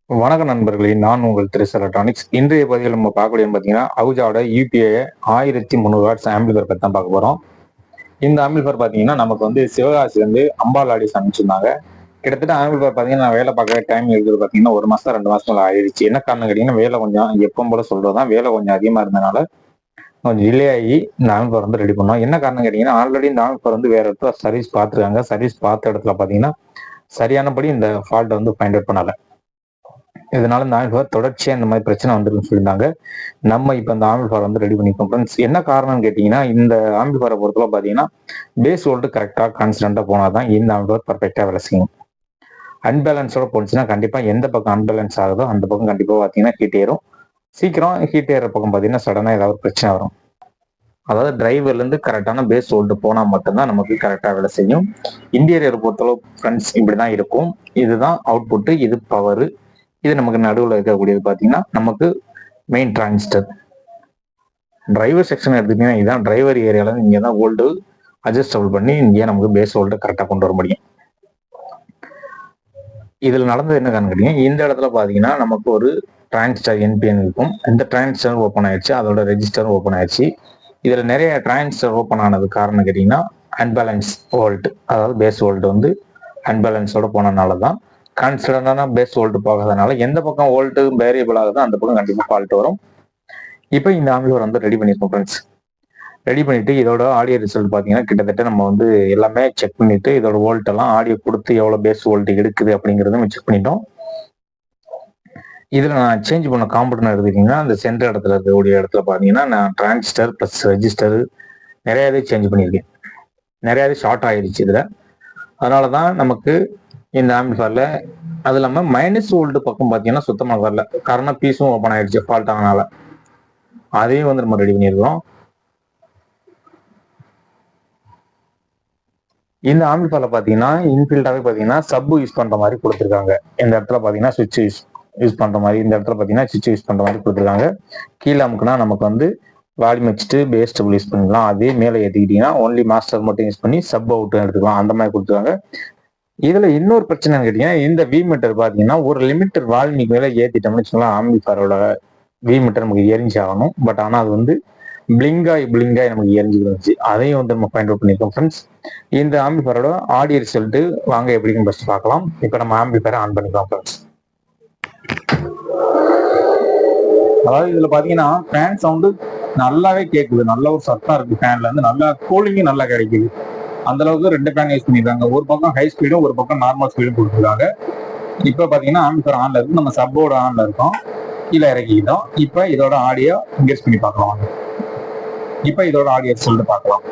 வணக்க நண்பர்களே, நான் உங்கள் திரிஸ் எலக்ட்ரானிக்ஸ். இன்றைய பதிவில் நம்ம பார்க்கக்கூடிய பார்த்தீங்கன்னா அவுஜாவோட யூபிஐ 1300 வாட்ஸ் ஆம்பிளிஃபையர் பற்றி தான் பார்க்க போகிறோம். இந்த ஆம்பிளிஃபையர் பார்த்தீங்கன்னா நமக்கு வந்து சிவகாசிலேருந்து அம்பாள் ஆடிஸ் அனுப்பிச்சிருந்தாங்க. கிட்டத்தட்ட ஆம்பிளிஃபையர் பார்த்தீங்கன்னா நான் வேலை பார்க்குற டைம் இருக்குது பார்த்தீங்கன்னா 1 மாதம் 2 மாதம் ஆயிடுச்சு. என்ன காரணம் கேட்டிங்கன்னா வேலை கொஞ்சம் எப்பவும் போல சொல்கிறது தான், வேலை கொஞ்சம் அதிகமாக இருந்தனால கொஞ்சம் டிலே ஆகி இந்த ஆம்பிளிஃபையர் வந்து ரெடி பண்ணோம். என்ன காரணம் கேட்டிங்கன்னா ஆல்ரெடி இந்த ஆம்பிளிஃபையர் வந்து வேறு இடத்துல சர்வீஸ் பார்த்துருக்காங்க. சர்வீஸ் பார்த்த இடத்துல பார்த்தீங்கன்னா சரியானபடி இந்த ஃபால்ட்டை வந்து ஃபைண்ட் அவுட் பண்ணலை. இதனால இந்த ஆம்பிளிஃபையர் தொடர்ச்சியாக இந்த மாதிரி பிரச்சனை வந்துருக்குன்னு சொல்லியிருந்தாங்க. நம்ம இப்போ இந்த ஆம்பிளிஃபையர் வந்து ரெடி பண்ணிக்கோம் ஃப்ரெண்ட்ஸ். என்ன காரணம்னு கேட்டிங்கன்னா இந்த ஆம்பிளிஃபையரை பொறுத்தவரை பார்த்தீங்கன்னா பேஸ் வோல்ட் கரெக்டாக கான்ஸ்டன்ட்டாக போனால் தான் இந்த ஆம்பிளிஃபையர் பர்ஃபெக்டாக வேலை செய்யும். அன்பேலன்ஸோட போச்சுன்னா கண்டிப்பாக எந்த பக்கம் அன்பேலன்ஸ் ஆகுதோ அந்த பக்கம் கண்டிப்பாக பார்த்தீங்கன்னா ஹீட் ஏறும். சீக்கிரம் ஹீட் ஏற பக்கம் பார்த்தீங்கன்னா சடனாக ஏதாவது பிரச்சனை வரும். அதாவது டிரைவர்லேருந்து கரெக்டான பேஸ் வோல்ட் போனால் மட்டும்தான் நமக்கு கரெக்டாக வேலை செய்யும். இன்டீரியர் பொறுத்தளவு ஃப்ரெண்ட்ஸ் இப்படி தான் இருக்கும். இதுதான் அவுட்புட்டு, இது பவரு. இது நமக்கு நடுவில் இருக்கக்கூடியது பார்த்தீங்கன்னா நமக்கு மெயின் டிரான்சிஸ்டர். டிரைவர் செக்ஷன் எடுத்துக்கிட்டீங்கன்னா இதுதான் டிரைவர் ஏரியாவில் இங்கே தான் வோல்ட்டு அட்ஜஸ்டபிள் பண்ணி இங்கே நமக்கு பேஸ் வோல்ட்டை கரெக்டாக கொண்டு வர முடியும். இதில் நடந்தது என்ன கேட்டீங்கன்னா இந்த இடத்துல பார்த்தீங்கன்னா நமக்கு ஒரு டிரான்சிஸ்டர் என்பிஎன் இருக்கும். இந்த டிரான்சிஸ்டர் ஓப்பன் ஆயிடுச்சு, அதோட ரெஜிஸ்டரும் ஓப்பன் ஆயிடுச்சு. இதில் நிறைய டிரான்சிஸ்டர் ஓப்பன் ஆனது காரணம் கேட்டிங்கன்னா அன்பேலன்ஸ் வோல்ட், அதாவது பேஸ் வோல்ட் வந்து அன்பேலன்ஸோட போனதுனால தான். கான்ஸ்டன்டான பேஸ் வோல்ட் போகாதனால எந்த பக்கம் வோல்ட்டு வேரியபிள் ஆகுதோ அந்த பக்கம் கண்டிப்பாக ஃபால்ட் வரும். இப்போ இந்த ஆம்பிளிஃபையர் வந்து ரெடி பண்ணியிருக்கோம் ஃப்ரெண்ட்ஸ். ரெடி பண்ணிட்டு இதோட ஆடியோ ரிசல்ட் பார்த்தீங்கன்னா கிட்டத்தட்ட நம்ம வந்து எல்லாமே செக் பண்ணிட்டு இதோட வோல்ட் எல்லாம் ஆடியோ கொடுத்து எவ்வளோ பேஸ் வோல்ட் எடுக்குது அப்படிங்கிறத நம்ம செக் பண்ணிட்டோம். இதில் நான் சேஞ்ச் பண்ண காம்பனன்ட் எடுத்துக்கிட்டிங்கன்னா அந்த சென்டர் இடத்துல இருக்கக்கூடிய இடத்துல பார்த்தீங்கன்னா நான் டிரான்சிஸ்டர் ப்ளஸ் ரெஜிஸ்டர் நிறையாவே சேஞ்ச் பண்ணியிருக்கேன். நிறையாவே ஷார்ட் ஆகிடுச்சு இதில். அதனால தான் நமக்கு இந்த ஆம்பிளிஃபையரில் அது இல்லாமல் மைனஸ் வோல்ட் பக்கம் பார்த்தீங்கன்னா சுத்தமாக வரல. காரணம் பீஸும் ஓப்பன் ஆகிடுச்சு ஃபால்ட் ஆனனால. அதையும் வந்து நம்ம ரெடி பண்ணியிருக்கோம். இந்த ஆம்பிளிஃபையரில் பார்த்தீங்கன்னா இன்பில்டாகவே பார்த்தீங்கன்னா சப்பு யூஸ் பண்ணுற மாதிரி கொடுத்துருக்காங்க. இந்த இடத்துல பார்த்தீங்கன்னா சுவிட்ச் யூஸ் பண்ணுற மாதிரி, இந்த இடத்துல பார்த்தீங்கன்னா சுவிட்ச் யூஸ் பண்ணுற மாதிரி கொடுத்துருக்காங்க. கீழே அமுக்குனா நமக்கு வந்து வால்யூம் வச்சுட்டு பேஸ் டபுள் யூஸ் பண்ணிக்கலாம். அதே மேலே ஏற்றிக்கிட்டீங்கன்னா ஒன்லி மாஸ்டர் மட்டும் யூஸ் பண்ணி சப் அவுட்டும் எடுத்துக்கலாம். அந்த மாதிரி கொடுத்துருக்காங்க. இதுல இன்னொரு பிரச்சனைன்னு கேட்டீங்கன்னா இந்த வி மீட்டர் பாத்தீங்கன்னா ஒரு லிமிட்டர் வால்யூமுக்கு மேல ஏத்திட்டோம்னு வச்சுக்கலாம் ஆம்பிளிஃபையரோட வி மீட்டர் நமக்கு எரிஞ்சு ஆகணும். பட் ஆனா அது வந்து பிளிங்காய் நமக்கு எரிஞ்சுக்கிட்டு இருந்துச்சு. அதையும் வந்து நம்ம ஃபைண்ட் அவுட் பண்ணிருக்கோம் ஃப்ரெண்ட்ஸ். இந்த ஆம்பிளிஃபையரோட ஆடியோ ரிசல்ட் வாங்க எப்படின்னு ஃபர்ஸ்ட் பார்க்கலாம். இப்போ நம்ம ஆம்பிளிஃபையரை ஆன் பண்ணிக்கலாம் ஃப்ரெண்ட்ஸ். அதாவது இதுல பாத்தீங்கன்னா ஃபேன் சவுண்டு நல்லாவே கேட்குது, நல்ல ஒரு சத்தம் இருக்கு. ஃபேன்ல இருந்து நல்லா கூலிங்கும் நல்லா கிடைக்குது. அந்த அளவுக்கு 2 ஃபேன் யூஸ் பண்ணிருக்காங்க. ஒரு பக்கம் ஹை ஸ்பீடும் ஒரு பக்கம் நார்மல் ஸ்பீடும் கொடுத்துருக்காங்க. இப்போ பாத்தீங்கன்னா ஆம்பிளிஃபையர் ஆன்ல இருக்கு, நம்ம சப்போர்ட் ஆன்ல இருக்கோம், கீழே இறக்கிக்கிட்டோம். இப்போ இதோட ஆடியோ இன்கேஸ் பண்ணி பார்க்கலாம். இப்போ இதோட ஆடியோ சொல்லிட்டு பார்க்கலாம்.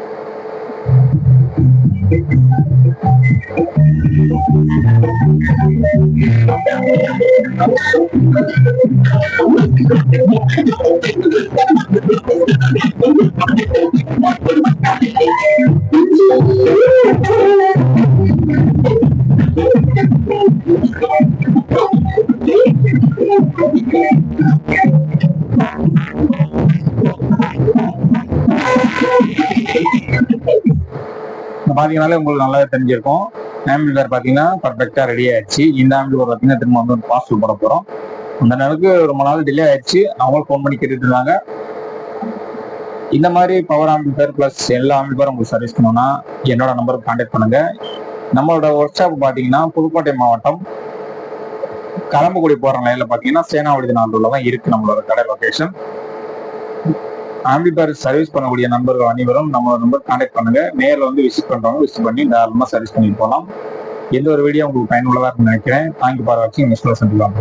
பாத்தீங்கன்னாலே உங்களுக்கு நல்லா தெரிஞ்சிருக்கும். ஆம்பிளிஃபையர் பாத்தீங்கன்னா பர்ஃபெக்டா ரெடி ஆயிடுச்சு. இந்த ஆம்பிளிஃபையர் பாத்தீங்கன்னா திரும்ப வந்து ஒரு பார்சல் போட போறோம். அந்த நாளுக்கு ரொம்ப நாள் டிலே ஆயிடுச்சு. அவங்களும் ஃபோன் பண்ணி கேட்டுட்டு இருந்தாங்க. இந்த மாதிரி பவர் ஆம்பிளிஃபையர் பிளஸ் எல்லா ஆம்பிளிஃபையரும் உங்களுக்கு சர்வீஸ் பண்ணணும்னா என்னோட நம்பருக்கு கான்டாக்ட் பண்ணுங்க. நம்மளோட ஒர்க் ஷாப் பாத்தீங்கன்னா புதுக்கோட்டை மாவட்டம் கலம்புக்குடி போற லைன்ல பாத்தீங்கன்னா சேனாவளி நாளூர்ல தான் இருக்கு நம்மளோட கடை லொகேஷன். ஆம்பிளிஃபையர் சர்வீஸ் பண்ணக்கூடிய நண்பர்கள் அனைவரும் நம்மளோட நம்பர் கான்டாக்ட் பண்ணுங்க. நேரில் வந்து விசிட் பண்றவங்க விசிட் பண்ணி தாராளமா சர்வீஸ் பண்ணிட்டு போகலாம். எந்த ஒரு வீடியோ உங்களுக்கு பயனுள்ளதா இருக்குன்னு நினைக்கிறேன். தேங்க்யூ ஃபார் வாட்சிங். நெக்ஸ்ட் கிளாஸ் சந்திக்கலாம்.